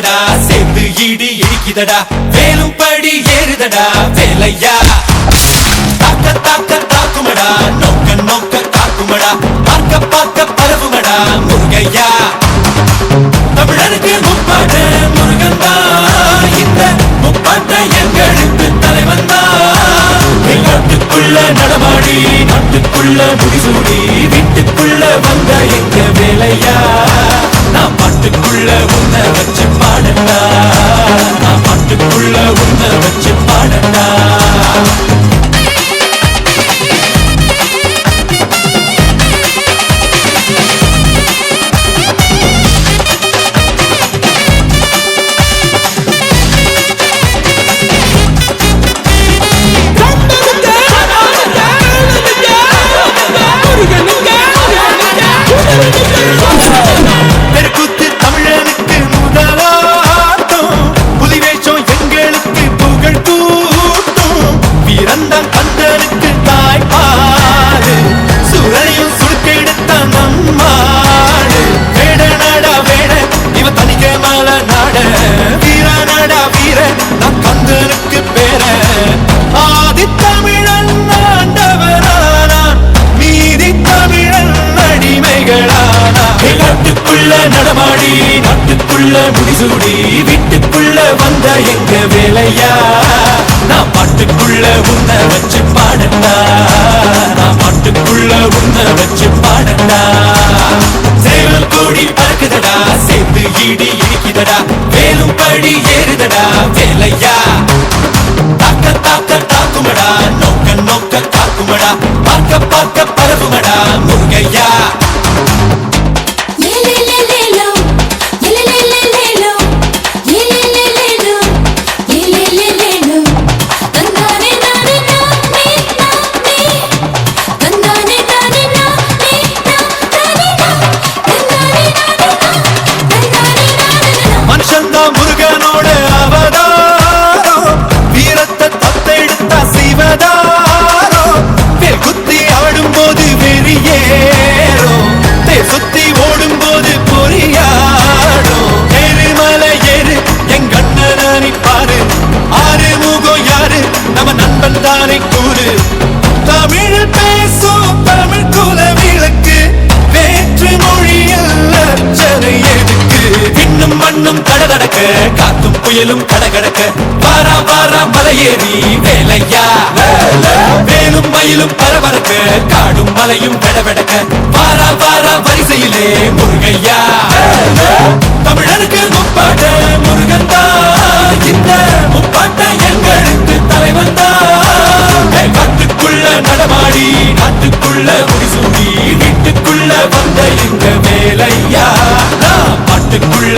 பறக்குதடா சேர்ந்து இடி இடிக்குதடா வேலும் படி ஏறுதடா வேலையா தாக்க தாக்க தாக்குமடா நோக்க நோக்க காக்குமடா பார்க்க பார்க்க பரவுமடா முருகையா தமிழருக்கு முப்பாட்டு முருகன் தான் இந்த முப்பாட்டை எங்களுக்கு தலைவன் தான் நாட்டுக்குள்ள நடமாடி நாட்டுக்குள்ள முடிசூடி வீட்டுக்குள்ள வந்த எங்க வேலையா நான் பாட்டுக்குள்ள உன்னை வச்சு பாடட்டா நான் பாட்டுக்குள்ள உன்னை வச்சு பாடட்டா நடமாடி நாட்டுக்குள்ள முடிசூடி வீட்டுக்குள்ள வந்த எங்க வேலையா நான் பாட்டுக்குள்ள உன்னை வச்சு பாடட்டா நான் பாட்டுக்குள்ள உன்னை வச்சு பாடட்டா சேவல் கூடி பறக்குதடா சேர்ந்து இடி இடிக்குதடா வேலும் படி ஏறுதடா வேலையா தாக்க தாக்க தாக்குமடா நோக்க நோக்க காக்குமடா பார்க்க பார்க்க பரவுமடா முருகையா முருகனோட அவதாரம் வீரத்தை தத்தெடுத்தா செய்வதாரோ பேர் குத்தி ஆடும் போது வெறியேறும் தேர் சுத்தி ஓடும் போது பொறியாடும் ஏறுமலை ஏறு எங்க அண்ணனை பாரு ஆறு முகம் யாரு நம்ம நண்பன் தானே கூறு தமிழ் பேசும் தமிழ் குல விளக்கு வேற்று மொழியில் அர்ச்சனை எதுக்கு விண்ணும் மண்ணும் கடகடக்க காத்தும் புயலும் கடகடக்க வாரா வாரா மலையேறி வேலையா வேலும் மயிலும் பரபரக்க காடும் மலையும் கடவடக்க வாரா வாரா வரிசையிலே முருகையா தமிழருக்கு முப்பாட்ட முருகன் தான் இந்த முப்பாட்ட எங்களுக்கு தலைவன் தான் காட்டுக்குள்ள நடமாடி நாட்டுக்குள்ள முடிசூடி வீட்டுக்குள்ள வந்த இந்த வேலையா நான் பாட்டுக்குள்ள